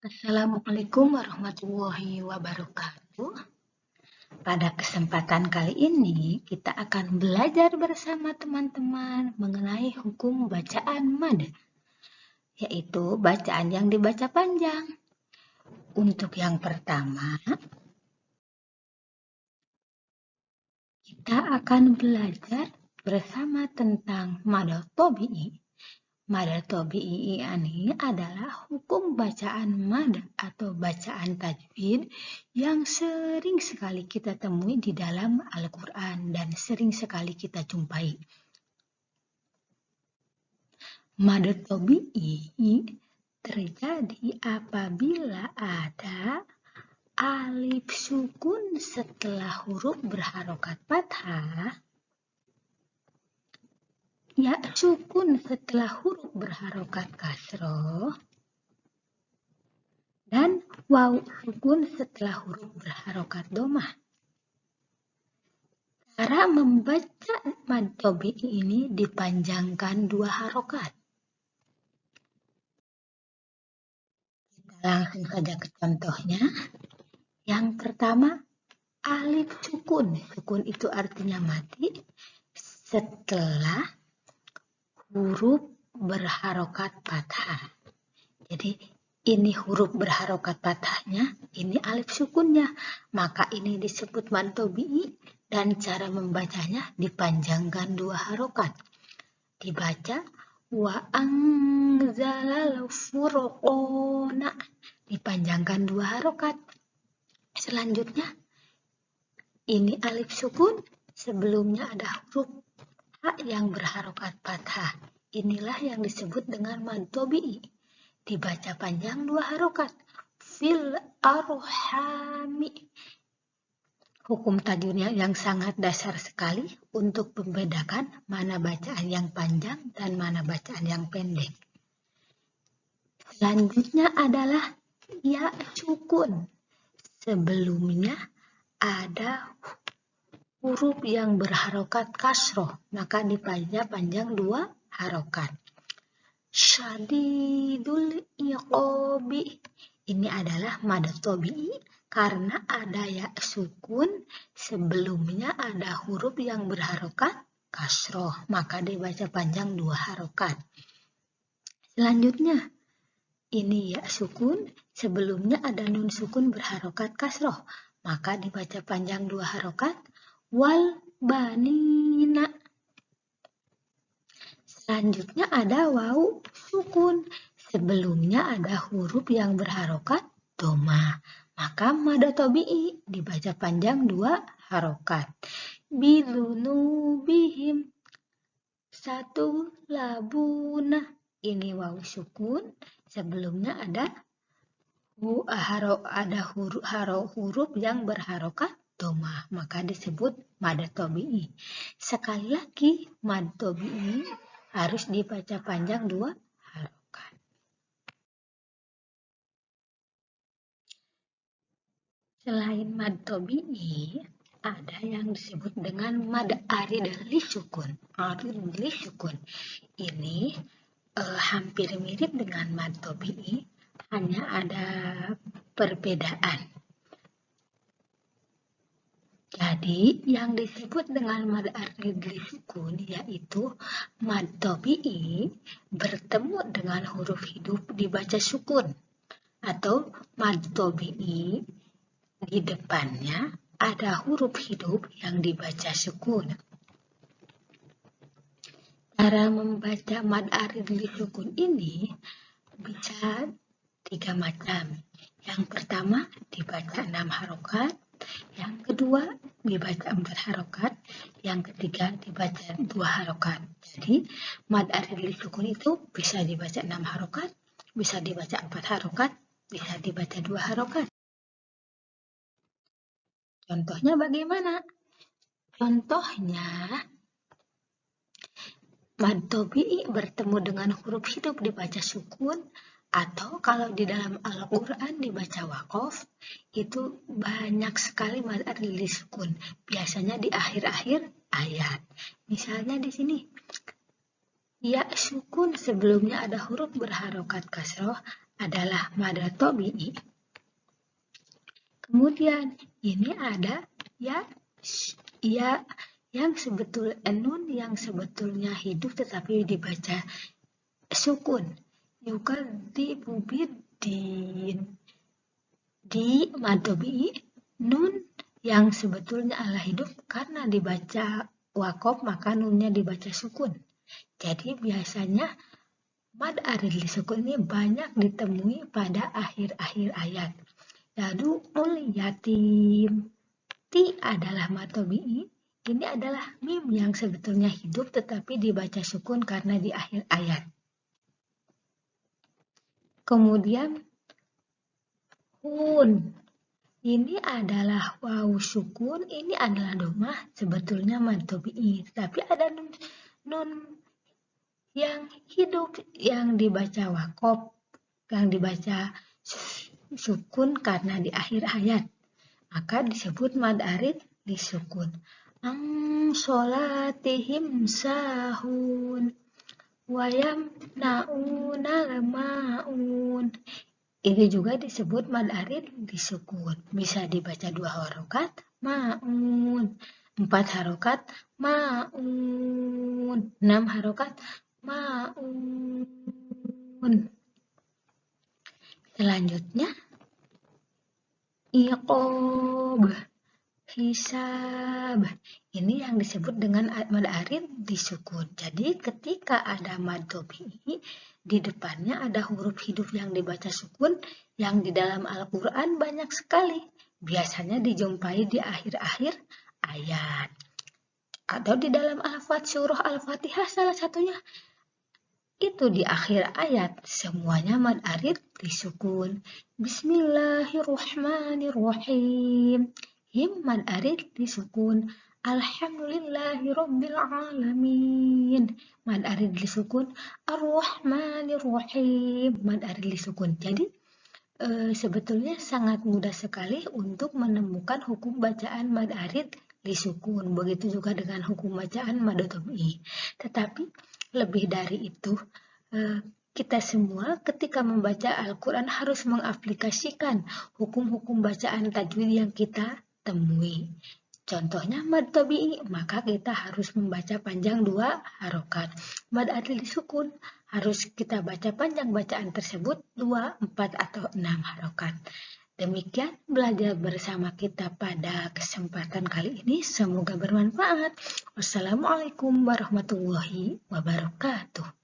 Assalamualaikum warahmatullahi wabarakatuh. Pada kesempatan kali ini, kita akan belajar bersama teman-teman mengenai hukum bacaan mad, yaitu bacaan yang dibaca panjang. Untuk yang pertama, kita akan belajar bersama tentang mad tabi'i. Mad tabi'i ini adalah hukum bacaan mad atau bacaan tajwid yang sering sekali kita temui di dalam Al-Quran dan sering sekali kita jumpai. Mad tabi'i terjadi apabila ada alif sukun setelah huruf berharokat fathah, ya sukun setelah huruf berharokat kasroh, dan waw sukun setelah huruf berharokat domah. Cara membaca mad tabi'i ini dipanjangkan 2 harokat. Kita langsung saja ke contohnya. Yang pertama, alif sukun. Sukun itu artinya mati setelah huruf berharokat fathah. Jadi ini huruf berharokat fathahnya, ini alif sukunnya. Maka ini disebut mad tabi'i dan cara membacanya dipanjangkan 2 harokat. Dibaca wa anzalal furqona, dipanjangkan 2 harokat. Selanjutnya, ini alif sukun, sebelumnya ada huruf ha yang berharokat fathah. Inilah yang disebut dengan mad tabi'i. Dibaca panjang 2 harokat. Fil arhami. Hukum tajwidnya yang sangat dasar sekali untuk membedakan mana bacaan yang panjang dan mana bacaan yang pendek. Selanjutnya adalah ya sukun. Sebelumnya ada huruf yang berharokat kasroh, maka dibaca panjang 2 harokat. Syadidul iqobi. Ini adalah mad tabi'i karena ada ya sukun, sebelumnya ada huruf yang berharokat kasroh, maka dibaca panjang 2 harokat. Selanjutnya, ini ya sukun, sebelumnya ada nun sukun berharokat kasroh, maka dibaca panjang 2 harokat. Wal banina. Selanjutnya ada waw sukun. Sebelumnya ada huruf yang berharokat domah. Maka mad tabi'i dibaca panjang 2 harokat. Bidunubihim. 1 labuna. Ini waw sukun. Sebelumnya ada huruf yang berharokat domah, maka disebut mad tabi'i. Sekali lagi, mad tabi'i harus dibaca panjang 2 harokat. Selain mad tabi'i, ada yang disebut dengan mad arid li sukun. Arid li sukun. Ini hampir mirip dengan mad tabi'i, hanya ada perbedaan. Jadi, yang disebut dengan mad arid li sukun yaitu mad tabi'i bertemu dengan huruf hidup dibaca sukun, atau mad tabi'i di depannya ada huruf hidup yang dibaca sukun. Cara membaca mad arid li sukun ini bisa 3 macam. Yang pertama dibaca 6 harokat, yang kedua dibaca 4 harokat, yang ketiga dibaca 2 harokat. Jadi mad arid li sukun itu bisa dibaca 6 harokat, bisa dibaca 4 harokat, bisa dibaca 2 harokat. Contohnya bagaimana? Contohnya, mad tabi'i bertemu dengan huruf hidup dibaca sukun, atau kalau di dalam Al-Quran dibaca waqaf, itu banyak sekali mad arid li sukun. Biasanya di akhir-akhir ayat. Misalnya di sini, Ya sukun sebelumnya ada huruf berharokat kasroh adalah mad tabi'i. Kemudian ini ada ya yang nun yang sebetulnya hidup tetapi dibaca sukun. Yukadzibu biddin. Di mad tabi'i nun yang sebetulnya adalah hidup karena dibaca wakof maka nunnya dibaca sukun. Jadi biasanya mad arid li sukun ini banyak ditemui pada akhir-akhir ayat. Yad'ul yatim. Ti adalah mad tabi'i. Ini adalah mim yang sebetulnya hidup tetapi dibaca sukun karena di akhir ayat. Kemudian hun. Ini adalah wawu sukun, ini adalah domah, sebetulnya mad tabi'i. Tapi ada nun yang hidup, yang dibaca wakof, yang dibaca sukun karena di akhir ayat. Maka disebut mad arid disukun. Sholatihim sahun wayam naunal maun. Ini juga disebut mad arid disukun. Bisa dibaca 2 harokat maun, 4 harokat maun, 6 harokat maun. Selanjutnya iqob, hisab. Ini yang disebut dengan mad arid disukun. Jadi ketika ada mad tabi'i di depannya ada huruf hidup yang dibaca sukun yang di dalam Al-Quran banyak sekali. Biasanya dijumpai di akhir-akhir ayat. Atau di dalam surah Al-Fatihah salah satunya. Itu di akhir ayat semuanya mad arid disukun. Bismillahirrahmanirrahim. Him mad arid disukun. Alhamdulillahirabbil alamin. Mad arid disukun. Ar-Rahmanirrahim. Mad arid disukun. Jadi sebetulnya sangat mudah sekali untuk menemukan hukum bacaan mad arid disukun. Begitu juga dengan hukum bacaan mad tabi'i. Tetapi lebih dari itu, kita semua ketika membaca Al-Quran harus mengaplikasikan hukum-hukum bacaan tajwid yang kita temui. Contohnya mad tabi'i, maka kita harus membaca panjang 2 harokat. Mad arid disukun, harus kita baca panjang bacaan tersebut 2, 4, atau 6 harokat. Demikian belajar bersama kita pada kesempatan kali ini. Semoga bermanfaat. Wassalamualaikum warahmatullahi wabarakatuh.